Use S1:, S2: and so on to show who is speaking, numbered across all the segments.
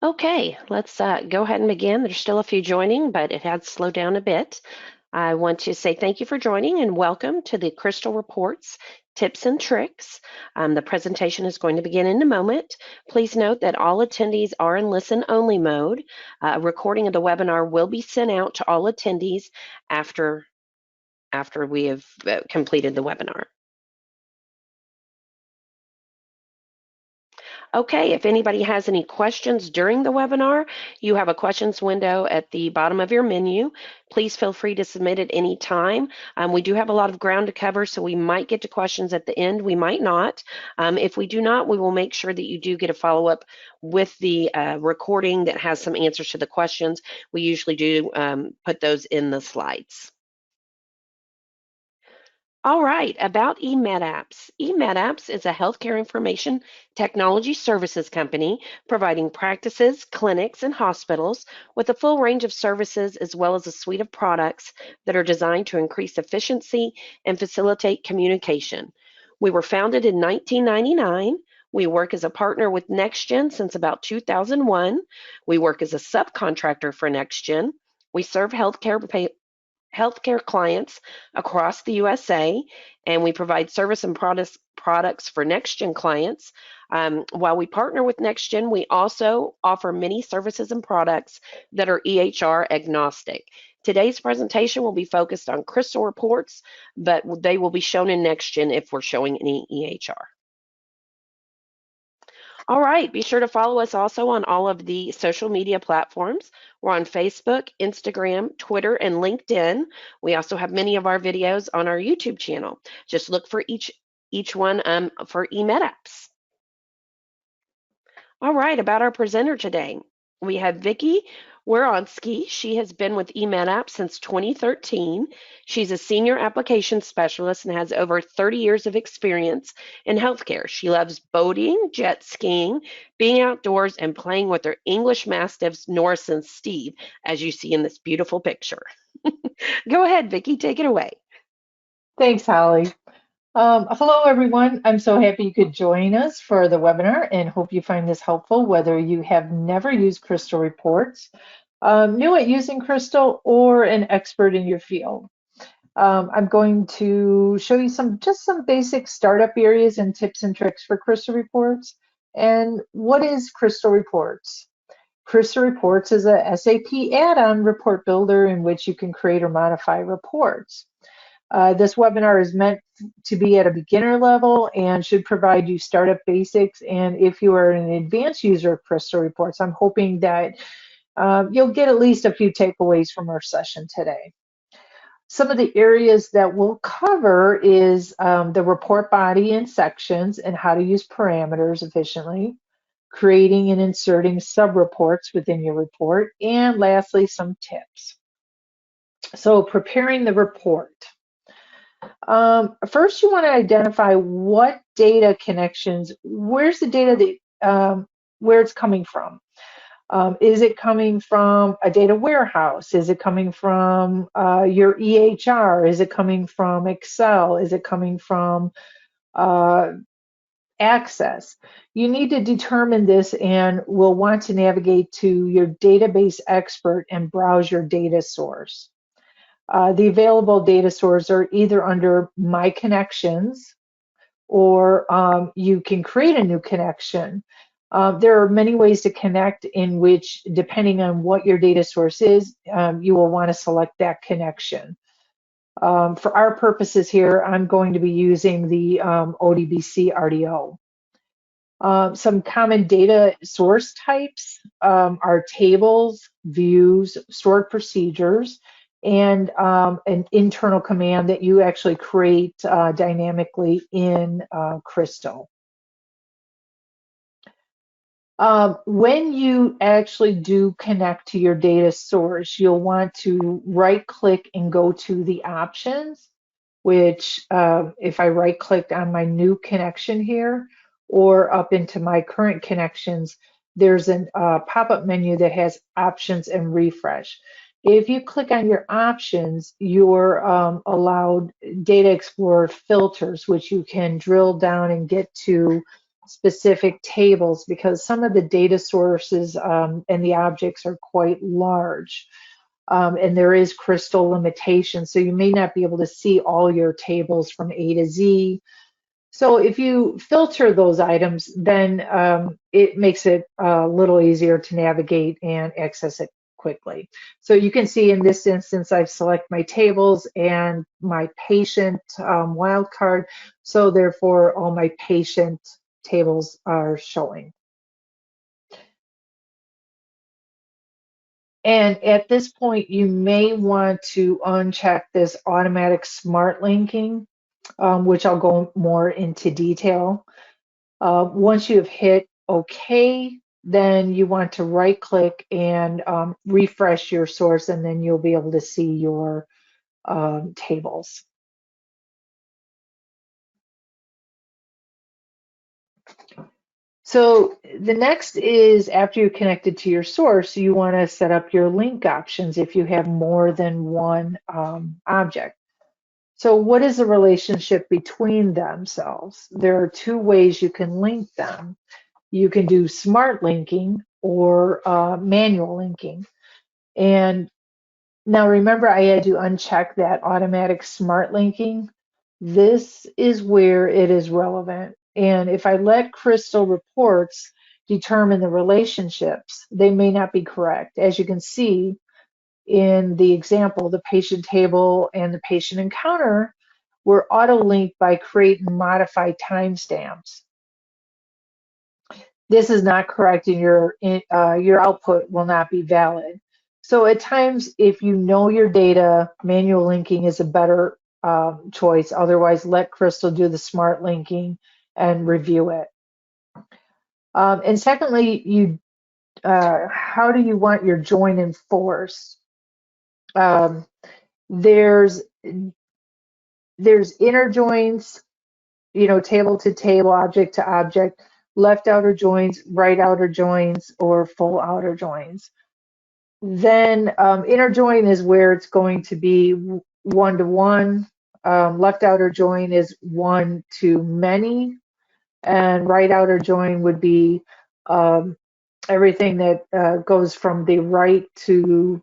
S1: Okay, let's go ahead and begin. There's still a few joining, but it has slowed down a bit. I want to say thank you for joining and welcome to the Crystal Reports Tips and Tricks. The presentation is going to begin in a moment. Please note that all attendees are in listen-only mode. A recording of the webinar will be sent out to all attendees after we have completed the webinar. Okay, if anybody has any questions during the webinar, you have a questions window at the bottom of your menu. Please feel free to submit at any time. We do have a lot of ground to cover, so we might get to questions at the end, we might not. If we do not, we will make sure that you do get a follow-up with the recording that has some answers to the questions. We usually do put those in the slides. All right, about Emed Apps. Emed Apps is a healthcare information technology services company providing practices, clinics, and hospitals with a full range of services as well as a suite of products that are designed to increase efficiency and facilitate communication. We were founded in 1999. We work as a partner with NextGen since about 2001. We work as a subcontractor for NextGen. We serve healthcare clients across the USA, and we provide service and products for NextGen clients. While we partner with NextGen, we also offer many services and products that are EHR agnostic. Today's presentation will be focused on Crystal Reports, but they will be shown in NextGen if we're showing any EHR. All right, be sure to follow us also on all of the social media platforms. We're on Facebook, Instagram, Twitter, and LinkedIn. We also have many of our videos on our YouTube channel. Just look for each one for Emed Apps. All right, about our presenter today. We have Vicki Wieronski. She has been with Embed Apps since 2013. She's a senior application specialist and has over 30 years of experience in healthcare. She loves boating, jet skiing, being outdoors, and playing with her English Mastiffs, Norris and Steve, as you see in this beautiful picture. Go ahead, Vicki, take it away.
S2: Thanks, Holly. Hello, everyone. I'm so happy you could join us for the webinar and hope you find this helpful, whether you have never used Crystal Reports, new at using Crystal, or an expert in your field. I'm going to show you just some basic startup areas and tips and tricks for Crystal Reports. And what is Crystal Reports? Crystal Reports is a SAP add-on report builder in which you can create or modify reports. This webinar is meant to be at a beginner level and should provide you startup basics. And if you are an advanced user of Crystal Reports, I'm hoping that you'll get at least a few takeaways from our session today. Some of the areas that we'll cover is the report body and sections and how to use parameters efficiently, creating and inserting sub-reports within your report, and lastly, some tips. So preparing the report. First, you want to identify what data connections, where's the data that, where it's coming from. Is it coming from a data warehouse? Is it coming from your EHR? Is it coming from Excel? Is it coming from Access? You need to determine this and will want to navigate to your database expert and browse your data source. The available data sources are either under My Connections or you can create a new connection. There are many ways to connect in which, depending on what your data source is, you will want to select that connection. For our purposes here, I'm going to be using the ODBC RDO. Some common data source types are tables, views, stored procedures, and an internal command that you actually create dynamically in Crystal. When you actually do connect to your data source, you'll want to right-click and go to the options, which if I right-click on my new connection here or up into my current connections, there's a pop-up menu that has options and refresh. If you click on your options, you're allowed Data Explorer filters, which you can drill down and get to specific tables because some of the data sources and the objects are quite large. And there is crystal limitation, so you may not be able to see all your tables from A to Z. So if you filter those items, then it makes it a little easier to navigate and access it quickly. So you can see in this instance, I've selected my tables and my patient wildcard. So therefore, all my patient tables are showing. And at this point, you may want to uncheck this automatic smart linking, which I'll go more into detail. Once you have hit OK, then you want to right click and refresh your source, and then you'll be able to see your tables. So the next is after you're connected to your source, you want to set up your link options if you have more than one object. So what is the relationship between themselves? There are two ways you can link them. You can do smart linking or manual linking. And now remember, I had to uncheck that automatic smart linking. This is where it is relevant. And if I let Crystal Reports determine the relationships, they may not be correct. As you can see in the example, the patient table and the patient encounter were auto-linked by create and modify timestamps. This is not correct, and your output will not be valid. So at times, if you know your data, manual linking is a better choice. Otherwise, let Crystal do the smart linking and review it. And secondly, how do you want your join enforced? There's inner joins, table to table, object to object, left outer joins, right outer joins, or full outer joins. Then inner join is where it's going to be one-to-one. Left outer join is one to many, and right outer join would be everything that goes from the right to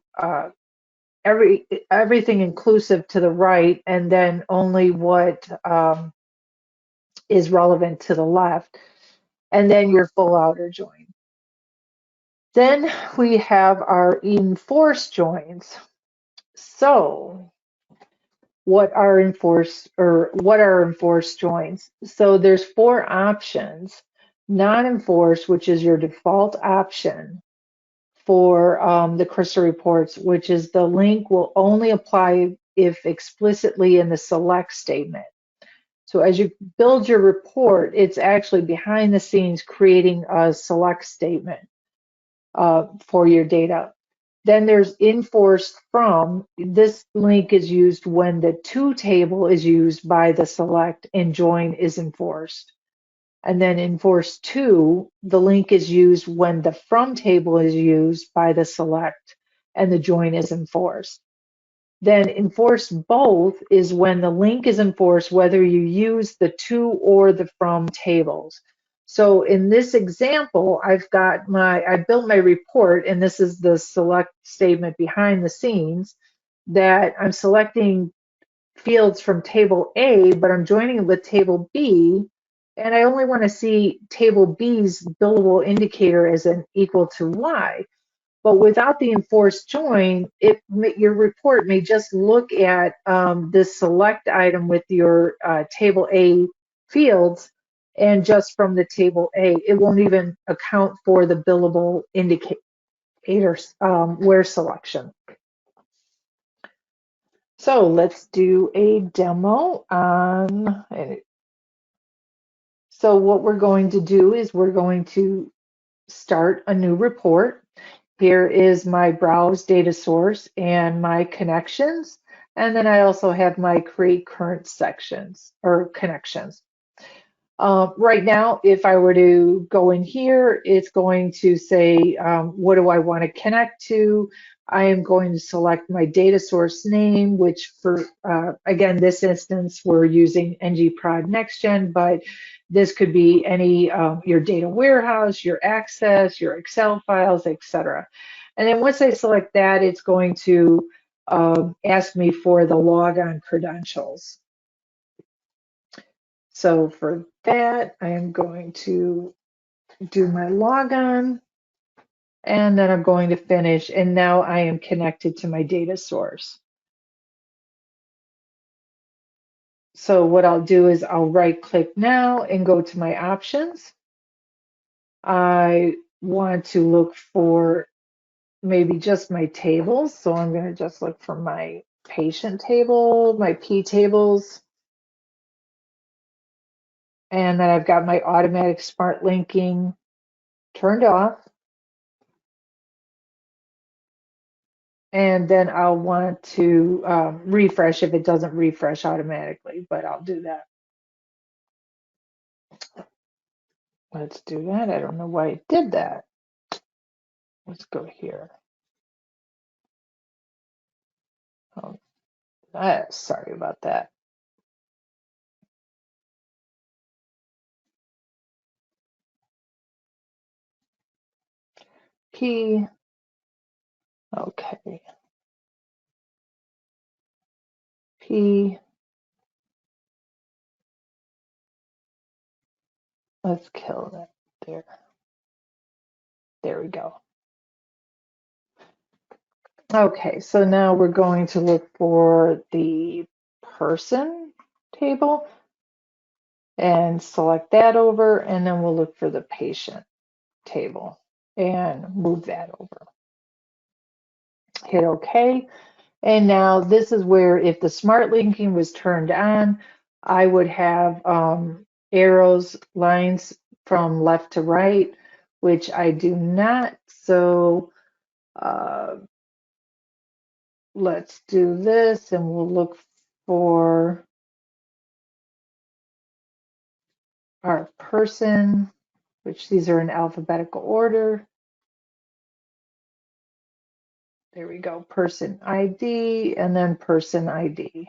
S2: everything inclusive to the right, and then only what is relevant to the left, and then your full outer join. Then we have our enforced joins. So what are enforced joins? So there's four options. Non-enforced, which is your default option for the Crystal Reports, which is the link will only apply if explicitly in the select statement. So as you build your report, it's actually behind the scenes creating a select statement for your data. Then there's enforced from. This link is used when the to table is used by the select and join is enforced. And then enforced to, the link is used when the from table is used by the select and the join is enforced. Then enforced both is when the link is enforced whether you use the to or the from tables. So in this example, I built my report, and this is the select statement behind the scenes, that I'm selecting fields from table A, but I'm joining it with table B, and I only want to see table B's billable indicator as an equal to Y. But without the enforced join, your report may just look at this select item with your table A fields, and just from the table A, it won't even account for the billable indicators where selection. So let's do a demo on. So what we're going to do is we're going to start a new report. Here is my browse data source and my connections. And then I also have my create current sections or connections. Right now, if I were to go in here, it's going to say, what do I want to connect to? I am going to select my data source name, which for, again, this instance, we're using ngprod NextGen, but this could be any, your data warehouse, your access, your Excel files, etc. And then once I select that, it's going to ask me for the logon credentials. So for that, I am going to do my logon, and then I'm going to finish, and now I am connected to my data source. So what I'll do is I'll right click now and go to my options. I want to look for maybe just my tables. So I'm going to just look for my patient table, my P tables, and then I've got my automatic smart linking turned off. And then I'll want to refresh if it doesn't refresh automatically, but I'll do that. Let's do that. I don't know why it did that. Let's go here. Oh, sorry about that. P, okay. P, let's kill that there. There we go. Okay, so now we're going to look for the person table and select that over, and then we'll look for the patient table and move that over. Hit OK. And now this is where if the smart linking was turned on, I would have arrows, lines from left to right, which I do not. So let's do this and we'll look for our person, which these are in alphabetical order. There we go, person ID and then person ID.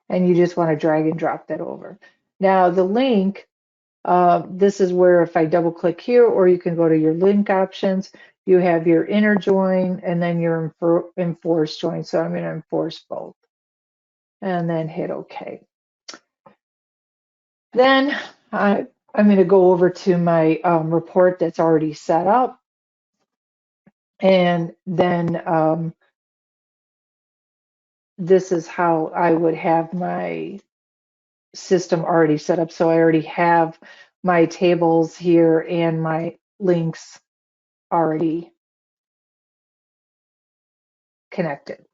S2: And you just want to drag and drop that over. Now the link, this is where if I double click here, or you can go to your link options, you have your inner join and then your enforce join. So I'm going to enforce both and then hit OK. Then I'm going to go over to my report that's already set up. And then this is how I would have my system already set up. So I already have my tables here and my links already connected.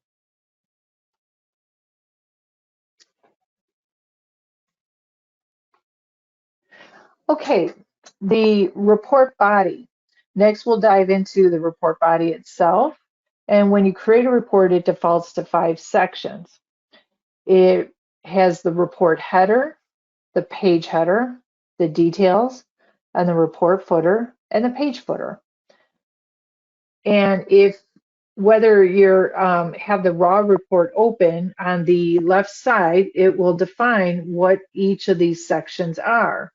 S2: Okay, the report body. Next, we'll dive into the report body itself. And when you create a report, it defaults to 5 sections. It has the report header, the page header, the details, and the report footer, and the page footer. And whether you're have the raw report open on the left side, it will define what each of these sections are.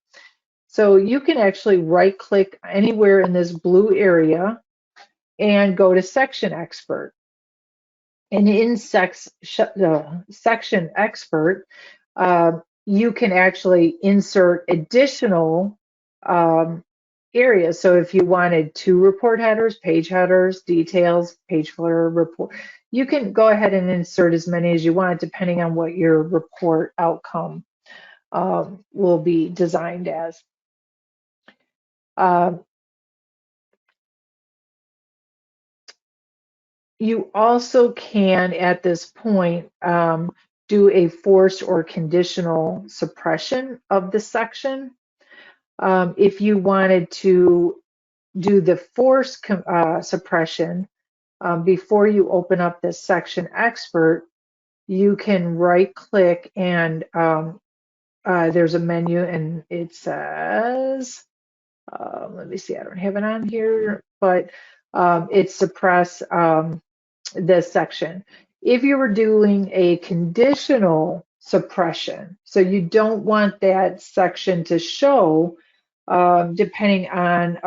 S2: So you can actually right click anywhere in this blue area and go to section expert. And in section expert, you can actually insert additional areas. So if you wanted 2 report headers, details, page footer, report, you can go ahead and insert as many as you want, depending on what your report outcome will be designed as. You also can, at this point, do a forced or conditional suppression of the section. If you wanted to do the forced suppression before you open up this section expert, you can right click and there's a menu and it says Let me see, I don't have it on here, but it suppress this section. If you were doing a conditional suppression, so you don't want that section to show, depending on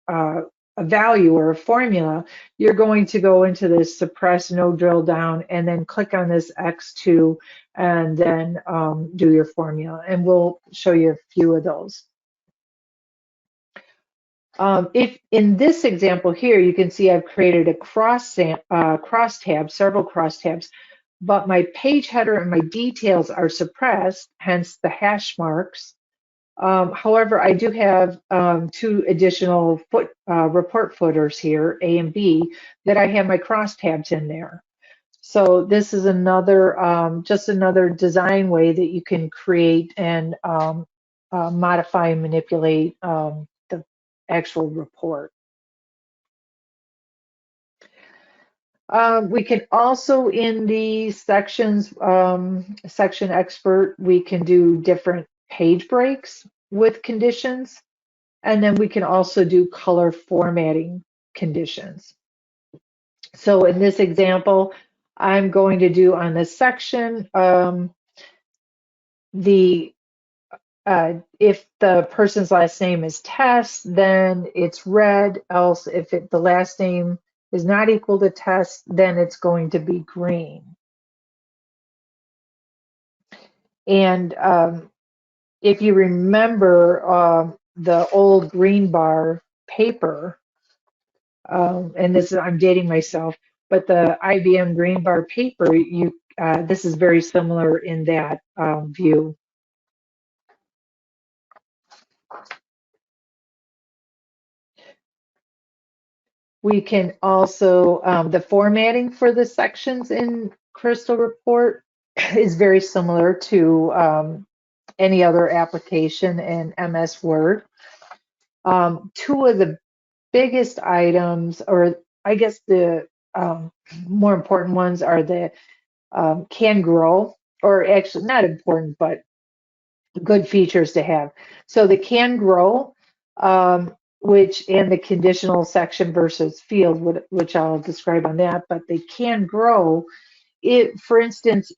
S2: a value or a formula, you're going to go into this suppress no drill down and then click on this X2 and then do your formula. And we'll show you a few of those. If in this example here, you can see I've created a crosstab, several crosstabs, but my page header and my details are suppressed, hence the hash marks. However, I do have two additional report footers here, A and B, that I have my crosstabs in there. So this is another, just another design way that you can create and modify and manipulate the actual report. We can also, in the sections, section expert, we can do different page breaks with conditions, and then we can also do color formatting conditions. So in this example, I'm going to do on this section, if the person's last name is Test, then it's red. Else, if the last name is not equal to Test, then it's going to be green. And if you remember the old green bar paper, and this is, I'm dating myself, but the IBM green bar paper, this is very similar in that view. We can also, the formatting for the sections in Crystal Report is very similar to any other application in MS Word. Two of the biggest items, or I guess the more important ones, are the can grow, or actually not important, but good features to have. So the can grow, which and the conditional section versus field, which I'll describe on that, but they can grow. For instance,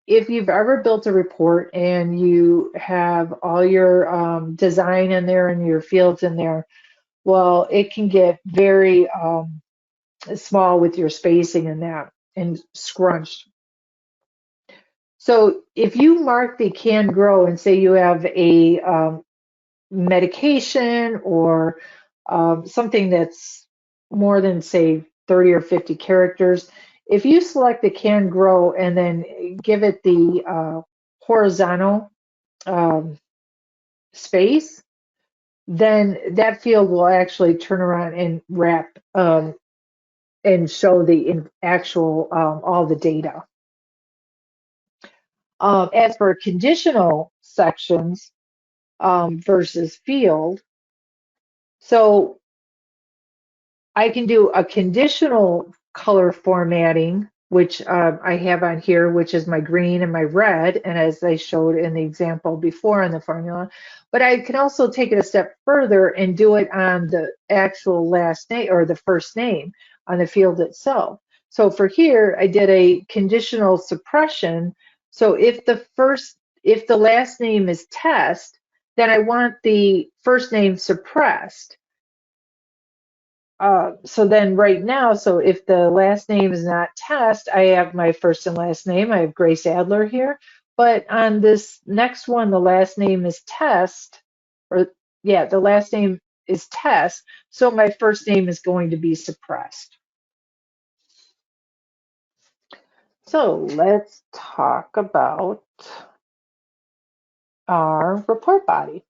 S2: if you've ever built a report and you have all your design in there and your fields in there, well, it can get very small with your spacing in that and scrunched. So if you mark the can grow and say you have a medication or something that's more than, say, 30 or 50 characters, if you select the can grow and then give it the horizontal space, then that field will actually turn around and wrap and show the actual all the data. As for conditional sections versus field, so I can do a conditional color formatting, which I have on here, which is my green and my red, and as I showed in the example before in the formula. But I can also take it a step further and do it on the actual last name or the first name on the field itself. So for here, I did a conditional suppression. So if the last name is Test, then I want the first name suppressed. So then right now, so if the last name is not Test, I have my first and last name. I have Grace Adler here. But on this next one, the last name is Test, or yeah, the last name is Test. So my first name is going to be suppressed. So let's talk about our report body.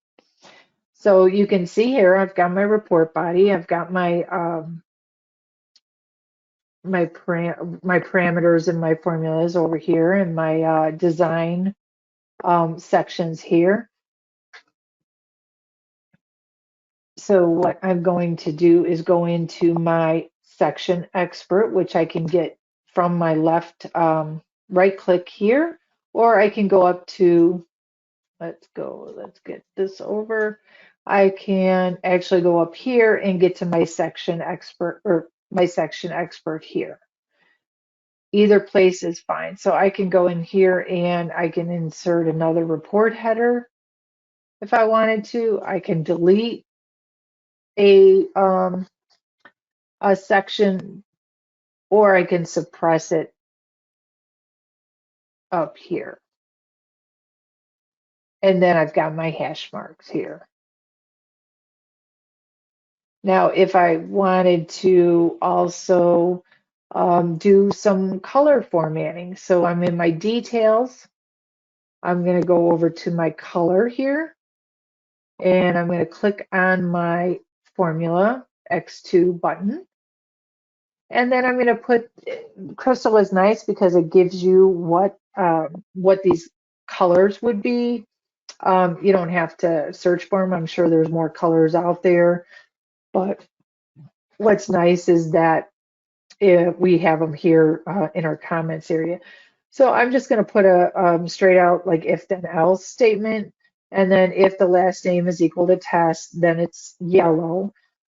S2: So you can see here, I've got my report body. I've got my my parameters and my formulas over here and my design sections here. So what I'm going to do is go into my section expert, which I can get from my left right click here, or I can go up to, let's get this over. I can actually go up here and get to my section expert or my section expert here. Either place is fine. So I can go in here and I can insert another report header if I wanted to. I can delete a section, or I can suppress it up here. And then I've got my hash marks here. Now, if I wanted to also do some color formatting, so I'm in my details, I'm going to go over to my color here, and I'm going to click on my formula X2 button. And then I'm going to put, Crystal is nice because it gives you what these colors would be. You don't have to search for them. I'm sure there's more colors out there, but what's nice is that we have them here in our comments area. So I'm just going to put a straight out like if then else statement. And then if the last name is equal to test, then it's yellow.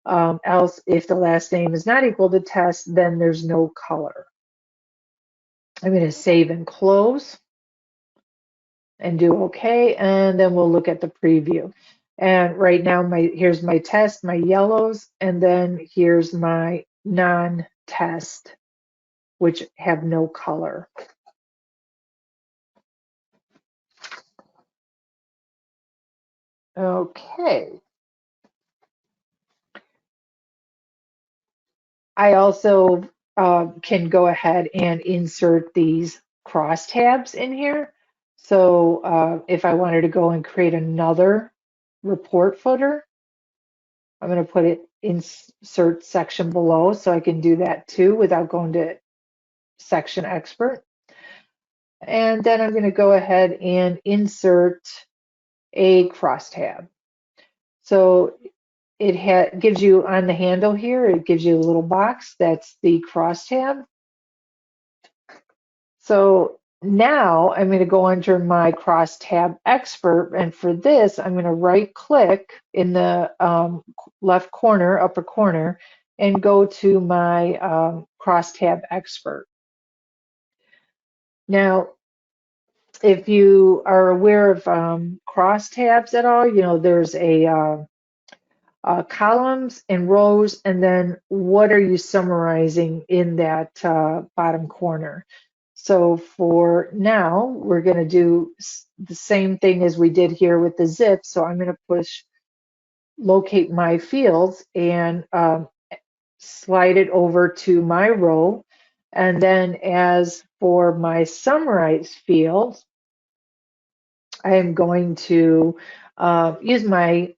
S2: Else, if the last name is not equal to test, then there's no color. I'm going to save and close and do OK. And then we'll look at the preview. And right now, here's my test, my yellows, and then here's my non-test, which have no color. Okay. I also can go ahead and insert these crosstabs in here. So if I wanted to go and create another report footer, I'm going to put it insert section below, so I can do that too without going to section expert. And then I'm going to go ahead and insert a crosstab. So it gives you on the handle here, it gives you a little box that's the crosstab. So now I'm going to go under my crosstab expert, and for this I'm going to right click in the left corner, upper corner, and go to my crosstab expert. Now, if you are aware of crosstabs at all, you know there's a columns and rows, and then what are you summarizing in that bottom corner. So for now, we're going to do the same thing as we did here with the zip. So I'm going to push locate my fields and slide it over to my row. And then as for my summarize field, I am going to use my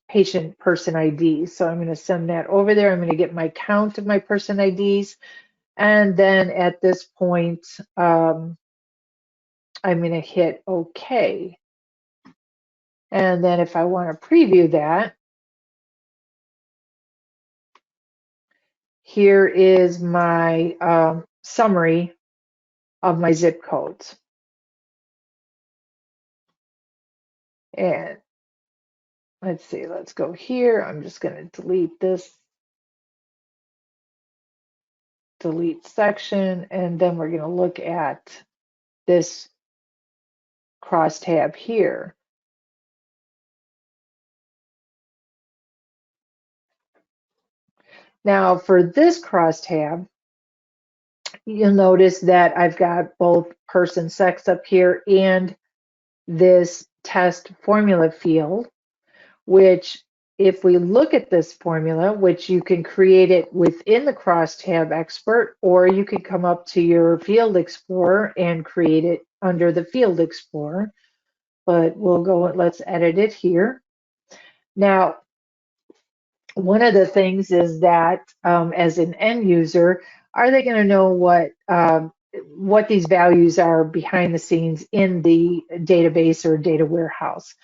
S2: patient person ID. So I'm going to send that over there. I'm going to get my count of my person IDs. And then at this point, I'm going to hit OK. And then if I want to preview that, here is my summary of my zip codes. And let's see, let's go here. I'm just going to delete this, delete section, and then we're going to look at this crosstab here. Now for this crosstab, you'll notice that I've got both person sex up here and this test formula field, which if we look at this formula, which you can create it within the crosstab expert, or you can come up to your field explorer and create it under the field explorer, but we'll go and let's edit it here. Now, one of the things is that as an end user, are they going to know what these values are behind the scenes in the database or data warehouse?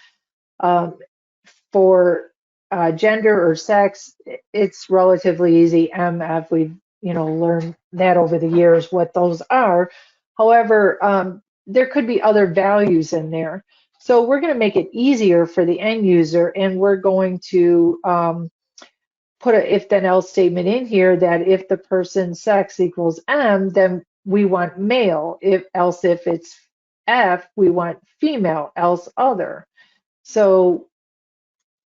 S2: For gender or sex, it's relatively easy. MF, we've learned that over the years what those are. However, there could be other values in there. So we're going to make it easier for the end user, and we're going to put a if then else statement in here that if the person's sex equals M, then we want male. If it's F, we want female, else other. So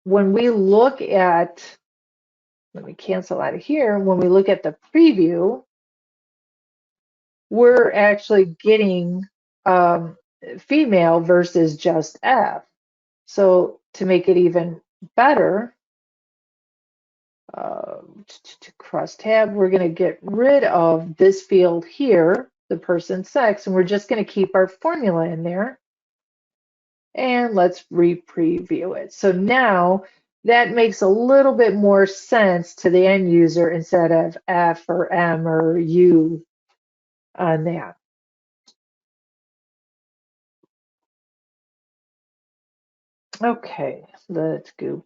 S2: when we look at, let me cancel out of here. When we look at the preview, we're actually getting female versus just F. So to make it even better, cross tab, we're going to get rid of this field here, the person's sex, and we're just going to keep our formula in there. And let's re-preview it. So now that makes a little bit more sense to the end user instead of F or M or U on that. Okay, let's go.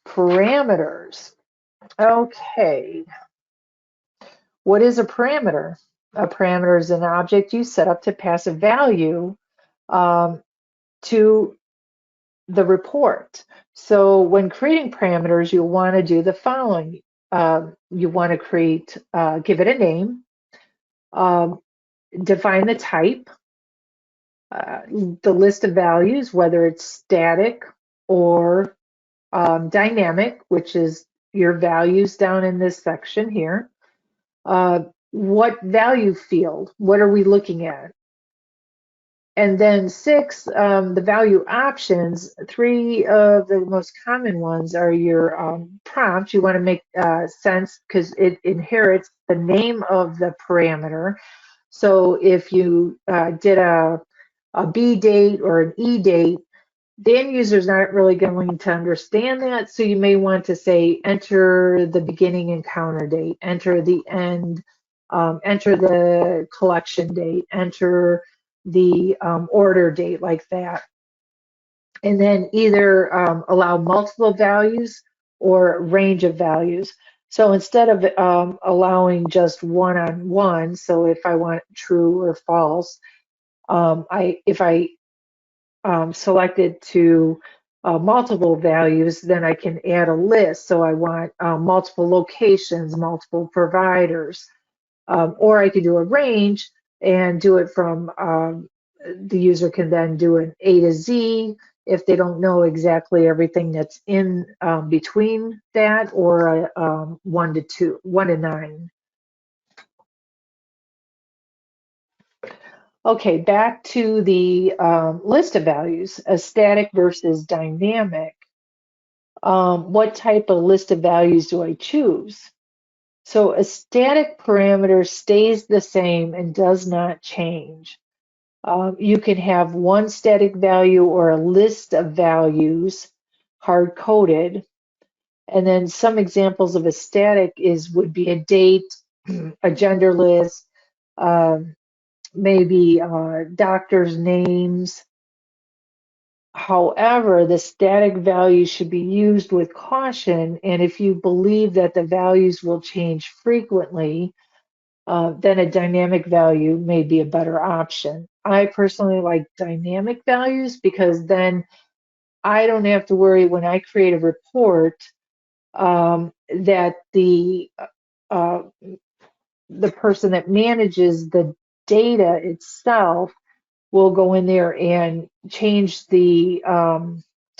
S2: Parameters. Okay, what is a parameter? A parameter is an object you set up to pass a value to the report. So when creating parameters, you'll want to do the following. You want to create, give it a name, define the type, the list of values, whether it's static or dynamic, which is your values down in this section here. What value field? What are we looking at? And then 6, the value options. 3 of the most common ones are your prompt. You want to make sense because it inherits the name of the parameter. So if you did a B date or an E date, the end user is not really going to understand that. So you may want to say, enter the beginning encounter date, enter the end, enter the collection date, enter the order date, like that. And then either allow multiple values or range of values. So instead of allowing just one-on-one, so if I want true or false, if I selected to multiple values, then I can add a list. So I want multiple locations, multiple providers, or I could do a range and do it from, the user can then do an A to Z if they don't know exactly everything that's in between that, or a 1 to 2, 1 to 9. Okay, back to the list of values, a static versus dynamic. What type of list of values do I choose? So a static parameter stays the same and does not change. You can have one static value or a list of values hard-coded. And then some examples of a static would be a date, a gender list, maybe doctors' names. However, the static values should be used with caution, and if you believe that the values will change frequently, then a dynamic value may be a better option. I personally like dynamic values because then I don't have to worry when I create a report that uh, the person that manages the data itself will go in there and change the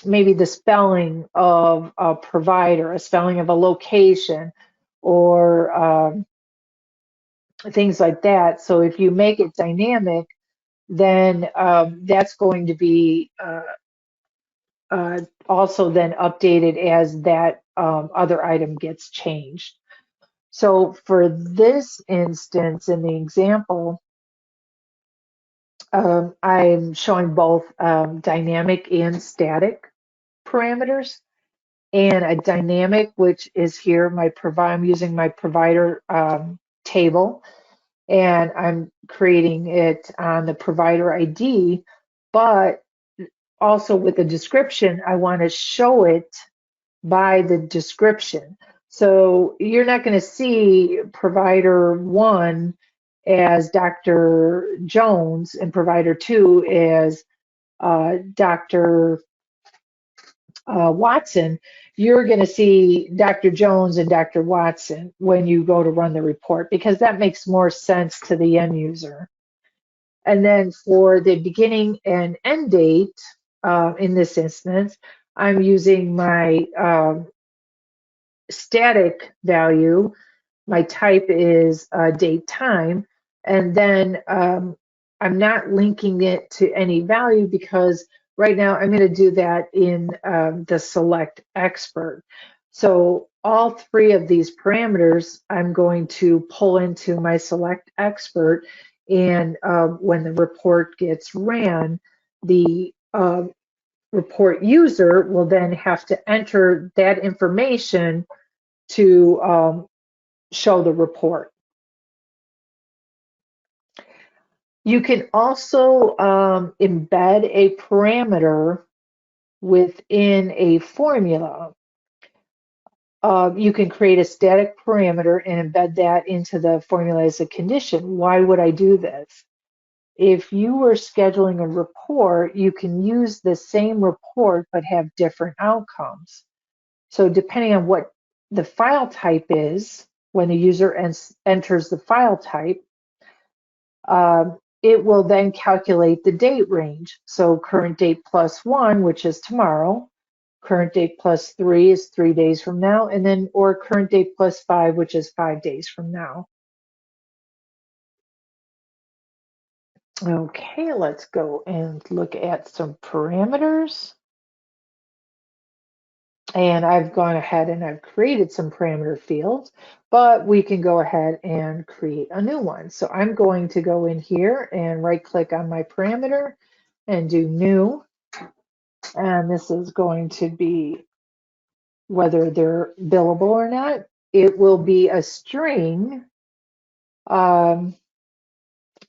S2: maybe the spelling of a provider, a spelling of a location, or things like that. So if you make it dynamic, then that's going to be also then updated as that other item gets changed. So for this instance, in the example, I'm showing both dynamic and static parameters. And a dynamic, which is here, I'm using my provider table, and I'm creating it on the provider ID, but also with the description, I want to show it by the description. So you're not going to see provider 1 as Dr. Jones and provider 2 as Dr. Watson, you're going to see Dr. Jones and Dr. Watson when you go to run the report because that makes more sense to the end user. And then for the beginning and end date, in this instance, I'm using my static value. My type is date time, and then I'm not linking it to any value because right now I'm going to do that in the select expert. So all three of these parameters I'm going to pull into my select expert, and when the report gets ran, the report user will then have to enter that information to show the report. You can also embed a parameter within a formula. You can create a static parameter and embed that into the formula as a condition. Why would I do this? If you were scheduling a report, you can use the same report but have different outcomes. So depending on what the file type is, when the user enters the file type, it will then calculate the date range. So current date plus 1, which is tomorrow, current date plus 3 is 3 days from now, and then or current date plus 5, which is 5 days from now. Okay, let's go and look at some parameters. And I've gone ahead and I've created some parameter fields, but we can go ahead and create a new one. So I'm going to go in here and right click on my parameter and do new. And this is going to be whether they're billable or not. It will be a string, and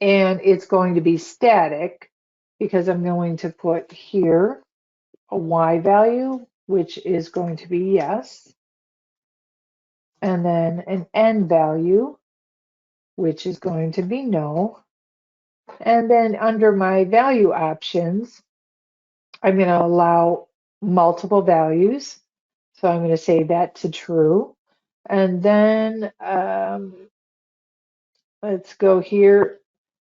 S2: it's going to be static because I'm going to put here a Y value, which is going to be yes, and then an N value, which is going to be no. And then under my value options, I'm going to allow multiple values. So I'm going to say that to true. And then let's go here,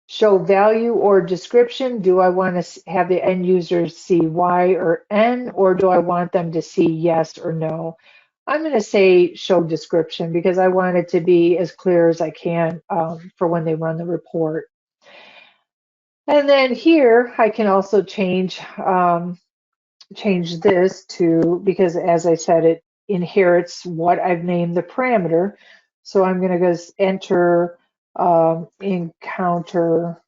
S2: show value or description. Do I want to have the end user see Y or N, or do I want them to see yes or no? I'm going to say show description because I want it to be as clear as I can for when they run the report. And then here I can also change this to, because as I said, it inherits what I've named the parameter. So I'm going to go enter encounter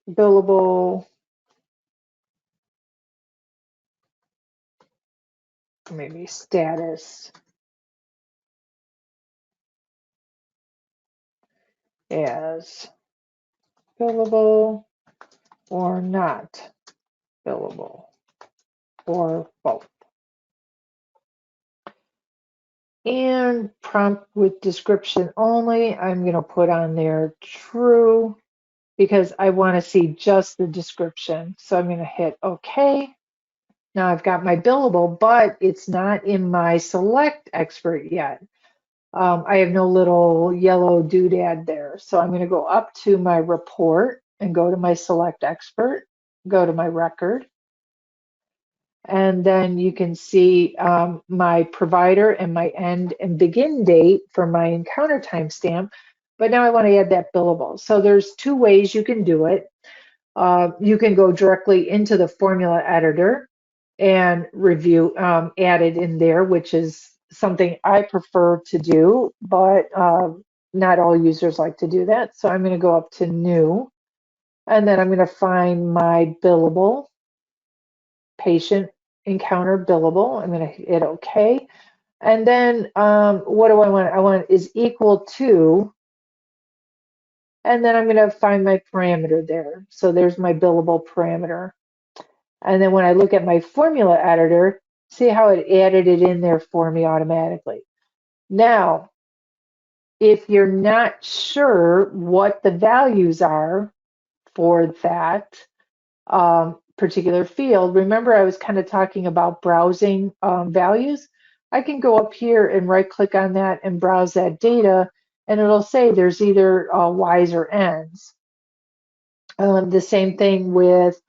S2: billable, maybe status as billable or not billable, or both. And prompt with description only, I'm going to put on there true because I want to see just the description. So I'm going to hit OK. Now I've got my billable, but it's not in my select expert yet. I have no little yellow doodad there. So I'm going to go up to my report and go to my select expert, go to my record. And then you can see my provider and my end and begin date for my encounter timestamp. But now I want to add that billable. So there's two ways you can do it. You can go directly into the formula editor and review, add it in there, which is something I prefer to do, but not all users like to do that. So I'm going to go up to new, and then I'm going to find my billable, patient encounter billable. I'm going to hit OK. And then what do I want? I want is equal to, and then I'm going to find my parameter there. So there's my billable parameter. And then when I look at my formula editor, see how it added it in there for me automatically. Now, if you're not sure what the values are for that particular field, remember I was kind of talking about browsing values. I can go up here and right click on that and browse that data, and it'll say there's either Y's or N's. The same thing with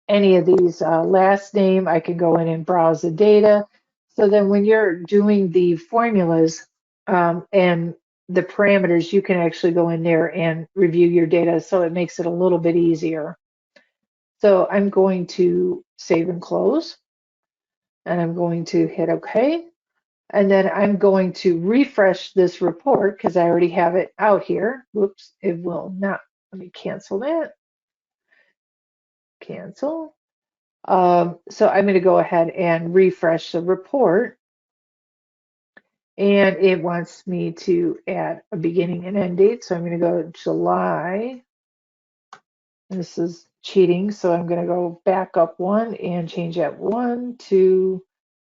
S2: any of these last name. I can go in and browse the data. So then when you're doing the formulas and the parameters, you can actually go in there and review your data, so it makes it a little bit easier. So I'm going to save and close, and I'm going to hit OK. And then I'm going to refresh this report because I already have it out here. Whoops, it will not. Let me cancel that. Cancel. So I'm going to go ahead and refresh the report. And it wants me to add a beginning and end date. So I'm going to go July. This is cheating. So I'm going to go back up one and change that 1 to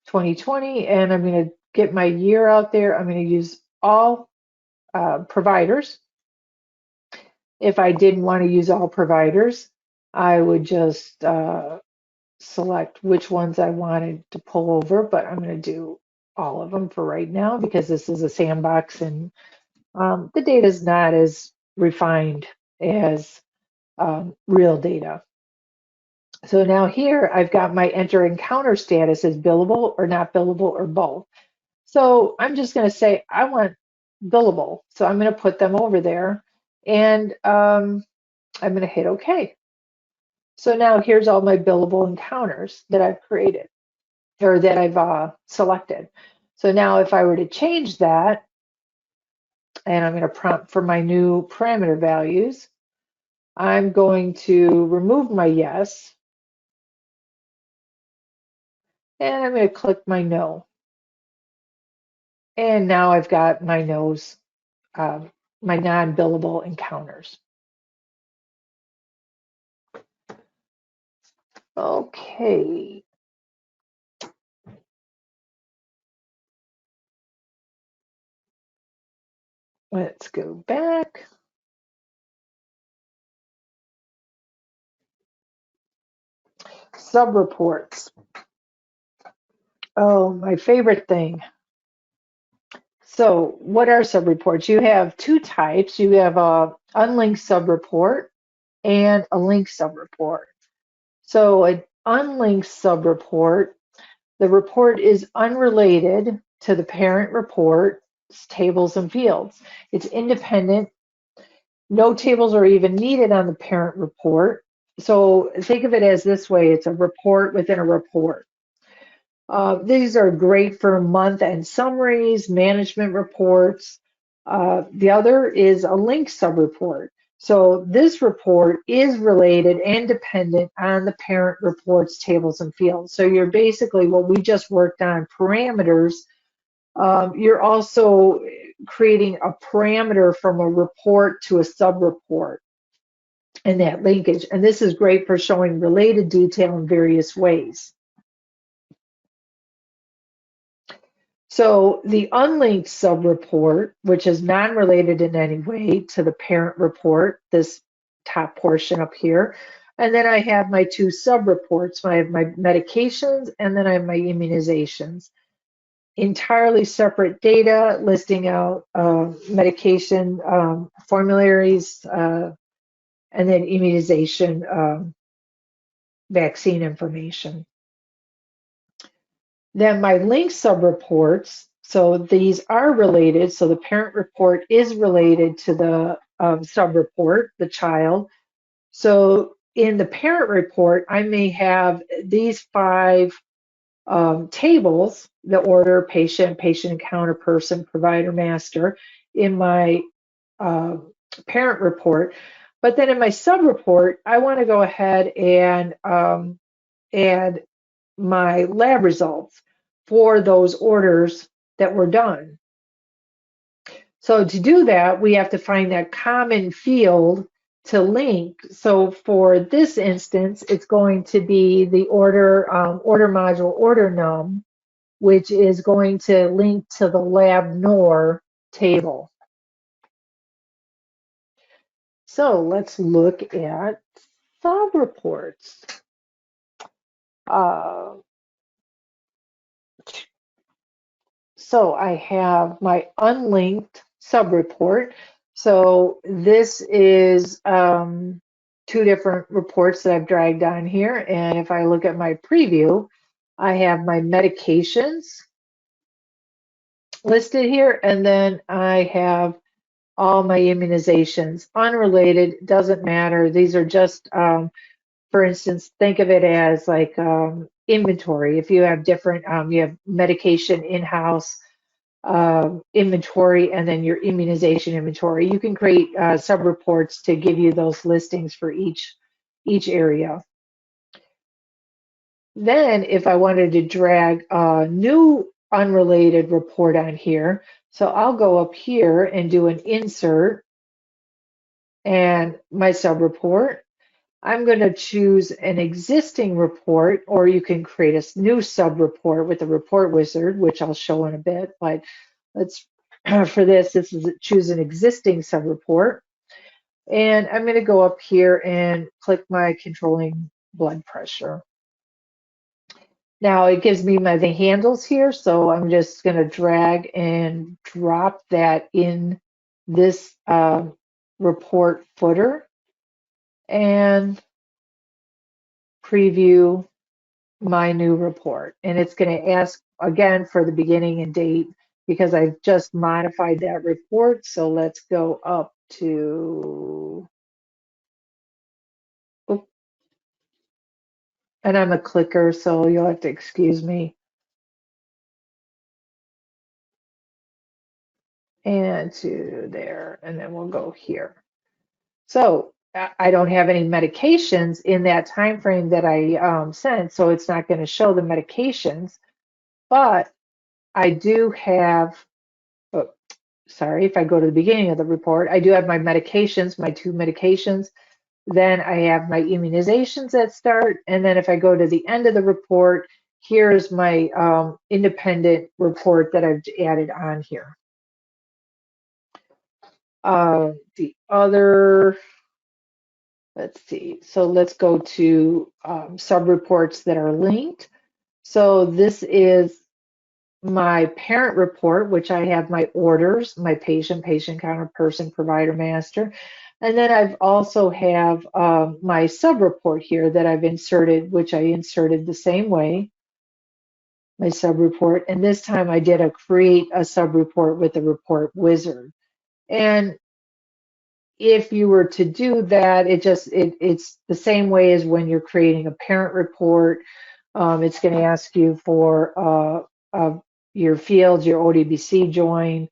S2: 2020. And I'm going to get my year out there. I'm going to use all providers. If I didn't want to use all providers, I would just select which ones I wanted to pull over, but I'm going to do all of them for right now because this is a sandbox and the data is not as refined as real data. So now here I've got my enter encounter status as billable or not billable or both. So I'm just going to say I want billable. So I'm going to put them over there and I'm going to hit OK. So now here's all my billable encounters that I've created or that I've selected. So now if I were to change that, and I'm going to prompt for my new parameter values, I'm going to remove my yes, and I'm going to click my no. And now I've got my no's, my non-billable encounters. Okay. Let's go back. Subreports. Oh, my favorite thing. So what are subreports? You have two types. You have a unlinked subreport and a linked subreport. So an unlinked subreport, the report is unrelated to the parent report, tables and fields. It's independent. No tables are even needed on the parent report. So think of it as this way. It's a report within a report. These are great for month-end summaries, management reports. The other is a linked subreport. So this report is related and dependent on the parent report's tables and fields. So you're basically what we just worked on, parameters. You're also creating a parameter from a report to a subreport and that linkage. And this is great for showing related detail in various ways. So the unlinked subreport, which is non-related in any way to the parent report, this top portion up here, and then I have my two subreports. I have my medications and then I have my immunizations. Entirely separate data listing out medication formularies and then immunization vaccine information. Then my linked subreports, so these are related. So the parent report is related to the subreport, the child. So in the parent report, I may have these 5 tables, the order, patient, patient encounter, person, provider, master, in my parent report. But then in my subreport, I want to go ahead and add my lab results for those orders that were done. So to do that, we have to find that common field to link. So for this instance, it's going to be the order, order module, order num. which is going to link to the lab NOR table. So let's look at sub-reports. So I have my unlinked sub-report. So this is two different reports that I've dragged on here. And if I look at my preview, I have my medications listed here, and then I have all my immunizations. Unrelated, doesn't matter. These are just, for instance, think of it as like inventory. If you have different, you have medication in-house inventory and then your immunization inventory. You can create sub-reports to give you those listings for each area. Then if I wanted to drag a new unrelated report on here, so I'll go up here and do an insert and my sub-report. I'm going to choose an existing report, or you can create a new sub-report with the report wizard, which I'll show in a bit. But let's, for this is choose an existing sub-report. And I'm going to go up here and click my controlling blood pressure. Now it gives me the handles here, so I'm just going to drag and drop that in this report footer and preview my new report. And it's going to ask again for the beginning and date because I've just modified that report. So let's go up to, and I'm a clicker, so you'll have to excuse me. And to there, and then we'll go here. So I don't have any medications in that time frame that I sent, so it's not going to show the medications. But I do have, oh, sorry, if I go to the beginning of the report, I do have my medications, my 2 medications. Then I have my immunizations that start, and then if I go to the end of the report, here's my independent report that I've added on here. The other, let's see, so let's go to sub-reports that are linked. So this is my parent report, which I have my orders, my patient, patient counter, person, provider, master. And then I've also have my sub-report here that I've inserted, which I inserted the same way, my sub-report. And this time I did create a sub-report with the report wizard. And if you were to do that, it's the same way as when you're creating a parent report. It's going to ask you for your fields, your ODBC join,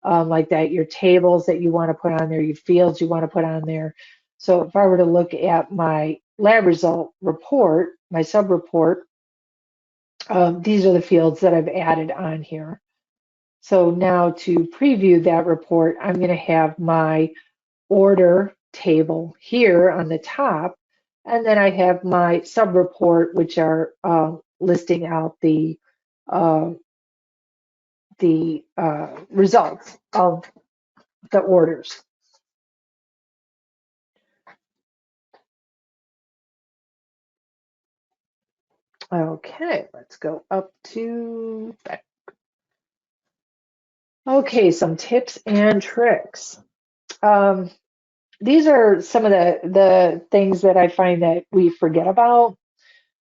S2: like that, your tables that you want to put on there, your fields you want to put on there. So if I were to look at my lab result report, my sub-report, these are the fields that I've added on here. So now to preview that report, I'm going to have my order table here on the top, and then I have my sub-report, which are listing out the results of the orders. Okay, let's go up to back. Okay, some tips and tricks. These are some of the things that I find that we forget about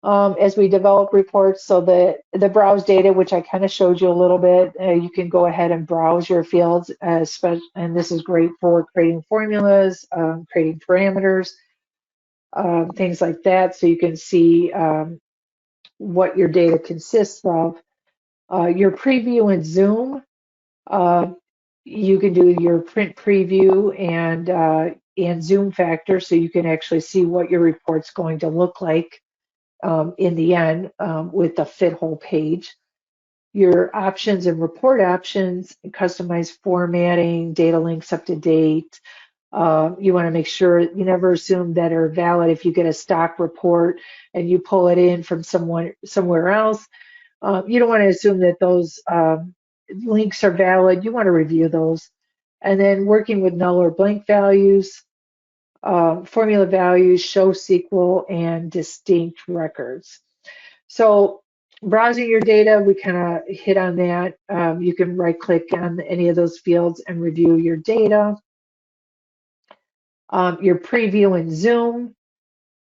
S2: as we develop reports. So the browse data, which I kind of showed you a little bit, you can go ahead and browse your fields, and this is great for creating formulas, creating parameters, things like that, so you can see what your data consists of. Your preview in Zoom, you can do your print preview and zoom factor, so you can actually see what your report's going to look like in the end with the fit whole page. Your options and report options, customized formatting, data links up to date. You want to make sure you never assume that are valid if you get a stock report and you pull it in from somewhere else. You don't want to assume that those links are valid. You want to review those. And then working with null or blank values, formula values, show SQL, and distinct records. So browsing your data, we kind of hit on that. You can right click on any of those fields and review your data. Your preview in Zoom.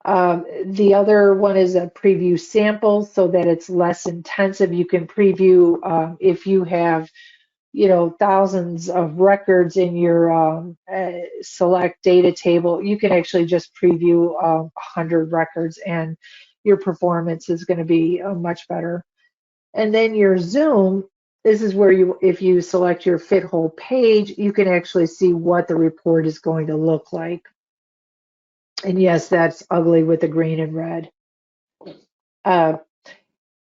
S2: The other one is a preview sample so that it's less intensive. You can preview if you have, thousands of records in your select data table. You can actually just preview 100 records and your performance is going to be much better. And then your Zoom, this is where if you select your fit whole page, you can actually see what the report is going to look like. And yes, that's ugly with the green and red.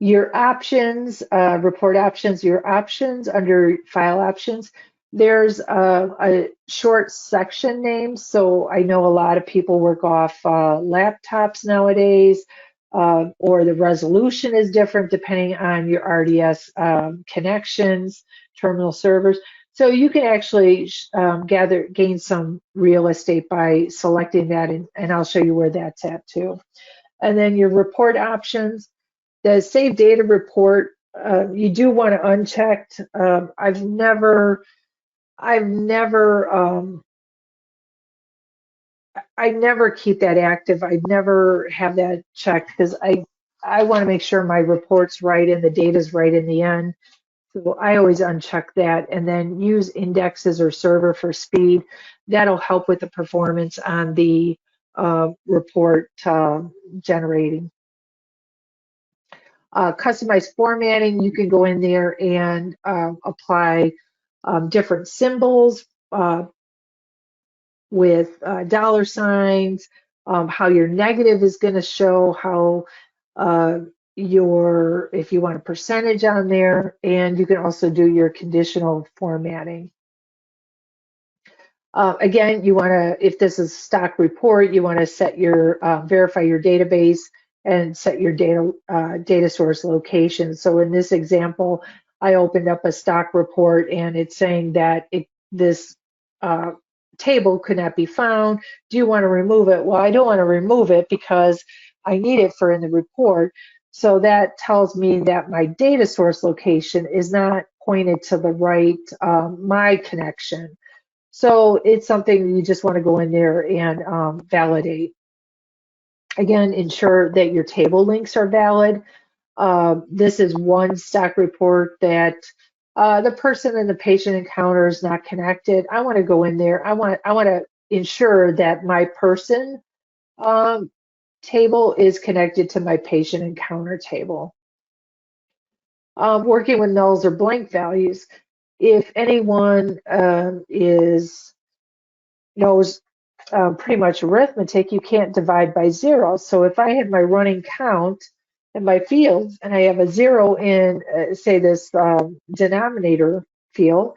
S2: Your options, report options, your options under file options, there's a short section name. So I know a lot of people work off laptops nowadays, or the resolution is different depending on your RDS connections, terminal servers. So you can actually gain some real estate by selecting that, and I'll show you where that's at too. And then your report options. The save data report, you do want to unchecked. I never keep that active. I never have that checked because I want to make sure my report's right and the data's right in the end. So I always uncheck that and then use indexes or server for speed. That'll help with the performance on the report generating. Customized formatting, you can go in there and apply different symbols with dollar signs, how your negative is going to show, how if you want a percentage on there, and you can also do your conditional formatting. Again, you want to, if this is stock report, you want to set your, verify your database and set your data source location. So in this example, I opened up a stock report and it's saying that this table could not be found. Do you want to remove it? Well, I don't want to remove it because I need it for in the report. So that tells me that my data source location is not pointed to the right, my connection. So it's something you just want to go in there and validate. Again, ensure that your table links are valid. This is one stock report that the person and the patient encounter is not connected. I want to go in there. I want to ensure that my person table is connected to my patient encounter table. Working with nulls or blank values. If anyone knows pretty much arithmetic, you can't divide by 0. So if I had my running count in my fields and I have a 0 in, say, this denominator field,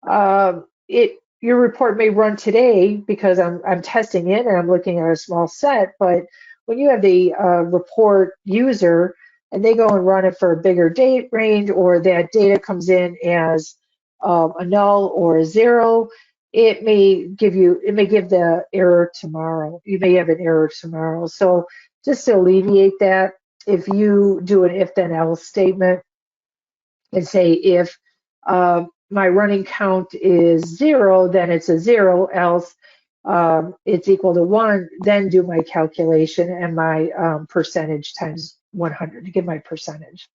S2: your report may run today because I'm testing it and I'm looking at a small set. But when you have the report user and they go and run it for a bigger date range, or that data comes in as a null or a 0, it may give the error tomorrow. You may have an error tomorrow. So just to alleviate that, if you do an if then else statement and say if my running count is 0, then it's a 0, else it's equal to 1, then do my calculation and my percentage times 100 to get my percentage.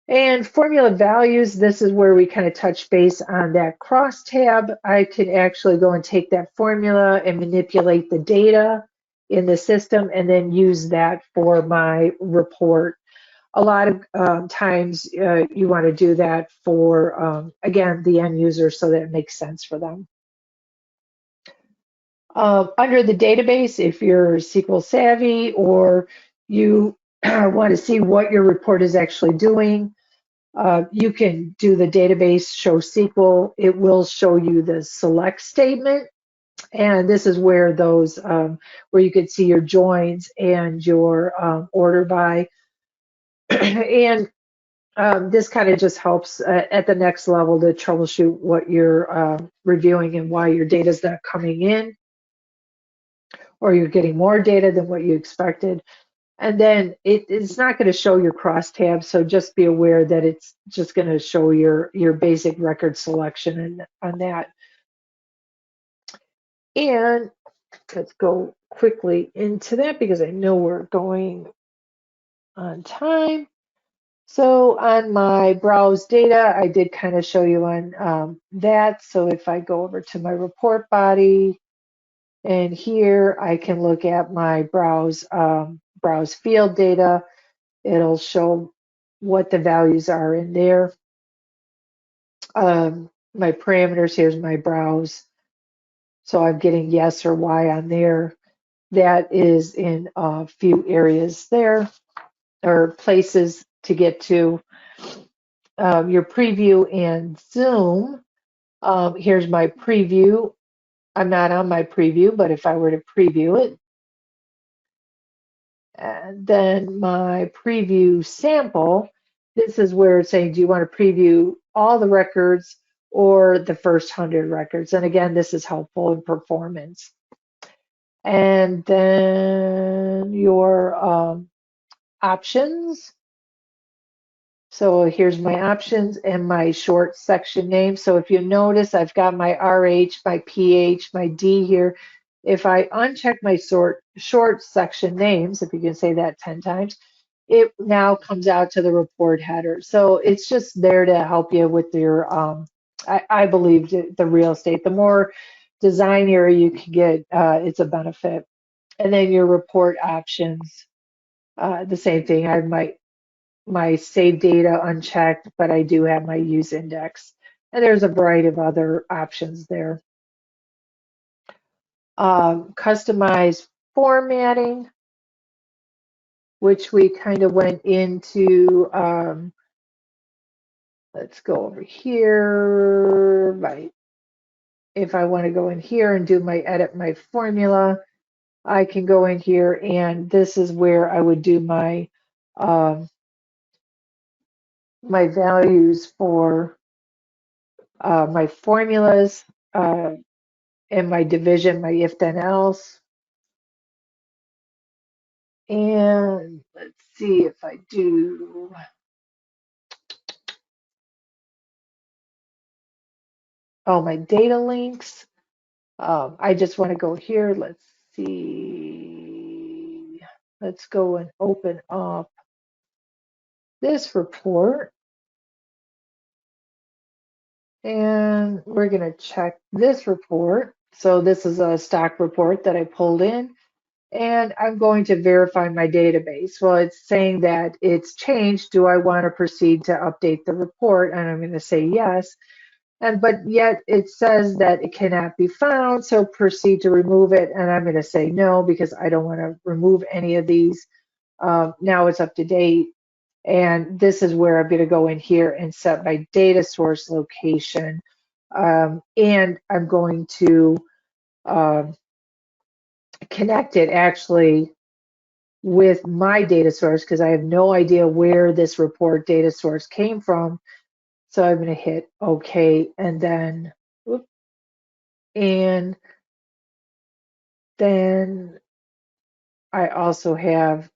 S2: And formula values, this is where we kind of touch base on that cross tab. I can actually go and take that formula and manipulate the data in the system and then use that for my report. A lot of times you want to do that for, again, the end user so that it makes sense for them. Under the database, if you're SQL savvy or you want to see what your report is actually doing, you can do the database show SQL. It will show you the select statement. And this is where those, where you could see your joins and your order by. And this kind of just helps at the next level to troubleshoot what you're reviewing and why your data is not coming in, or you're getting more data than what you expected. And then it's not going to show your crosstabs, so just be aware that it's just going to show your basic record selection and on that. And let's go quickly into that because I know we're going on time. So on my browse data, I did kind of show you on that. So if I go over to my report body, and here I can look at my browse field data. It'll show what the values are in there. My parameters, here's my browse. So I'm getting yes or Y on there. That is in a few areas there, or places to get to. Your preview and zoom. Here's my preview. I'm not on my preview, but if I were to preview it, and then my preview sample, this is where it's saying, do you want to preview all the records or the first 100 records? And again, this is helpful in performance. And then your options. So here's my options and my short section name. So if you notice, I've got my RH, my PH, my D here. If I uncheck my short section names, if you can say that 10 times, it now comes out to the report header. So it's just there to help you with your, I believe, the real estate. The more design area you can get, it's a benefit. And then your report options, the same thing. I have my save data unchecked, but I do have my use index. And there's a variety of other options there. Customize formatting, which we kind of went into. Let's go over here. If I want to go in here and do my edit my formula, I can go in here, and this is where I would do my my values for my formulas and my division, my if then else. And let's see if I do. Oh, my data links. I just want to go here. Let's see. Let's go and open up this report. And we're going to check this report. So this is a stock report that I pulled in. And I'm going to verify my database. Well, it's saying that it's changed. Do I want to proceed to update the report? And I'm going to say yes. But yet it says that it cannot be found, so proceed to remove it. And I'm going to say no because I don't want to remove any of these. Now it's up to date. And this is where I'm going to go in here and set my data source location. And I'm going to connect it actually with my data source because I have no idea where this report data source came from. So I'm going to hit OK, and then I also have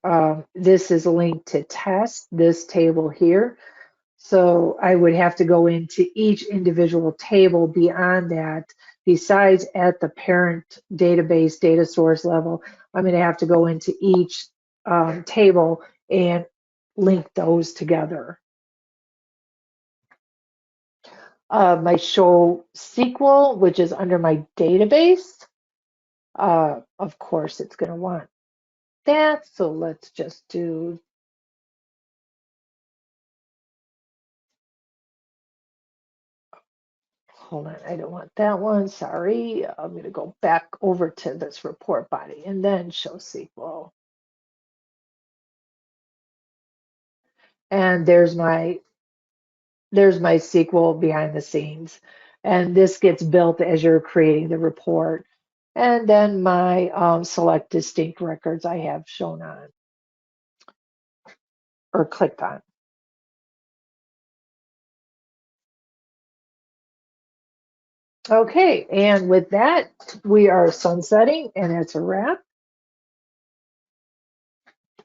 S2: this is linked to test this table here. So I would have to go into each individual table beyond that. Besides at the parent database data source level, I'm going to have to go into each table and link those together. My show SQL, which is under my database, of course, it's going to want that. So let's just do. Hold on, I don't want that one. Sorry. I'm going to go back over to this report body and then show SQL. And there's my SQL behind the scenes. And this gets built as you're creating the report. And then my select distinct records I have shown on. or clicked on. Okay, and with that, we are sunsetting, and it's a wrap.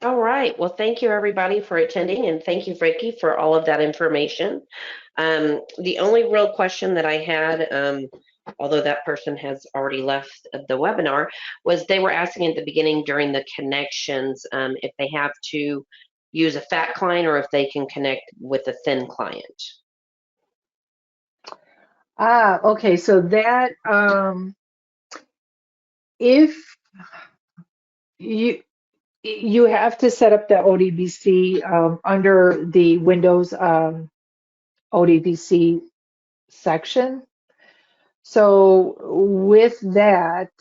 S1: All right. Well, thank you everybody for attending, and thank you, Vicky, for all of that information. The only real question that I had, although that person has already left the webinar, was they were asking at the beginning during the connections if they have to use a fat client or if they can connect with a thin client.
S2: Okay, so that if you have to set up the ODBC under the Windows ODBC section. So with that,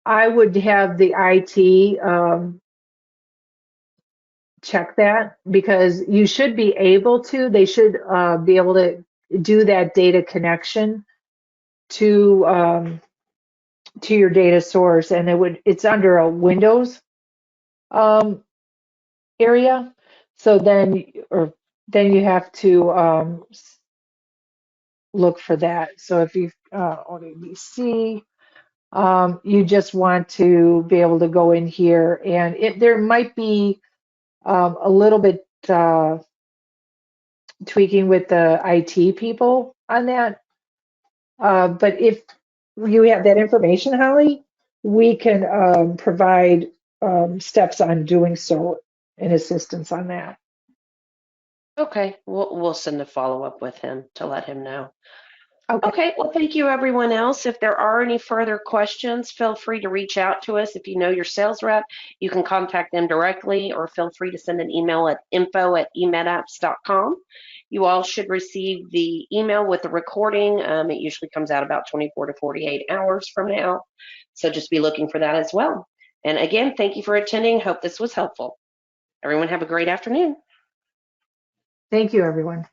S2: I would have the IT check that, because you should be able to, they should be able to do that data connection to your data source, and it's under a Windows area. So then you have to look for that. So if you ODBC, you just want to be able to go in here, and there might be a little bit tweaking with the IT people on that. But if you have that information, Holly, we can provide steps on doing so and assistance on that.
S1: Okay, we'll send a follow-up with him to let him know.
S2: Okay.
S1: Okay, well, thank you, everyone else. If there are any further questions, feel free to reach out to us. If you know your sales rep, you can contact them directly, or feel free to send an email at info@emedapps.com. You all should receive the email with the recording. It usually comes out about 24 to 48 hours from now. So just be looking for that as well. And again, thank you for attending. Hope this was helpful. Everyone have a great afternoon.
S2: Thank you, everyone.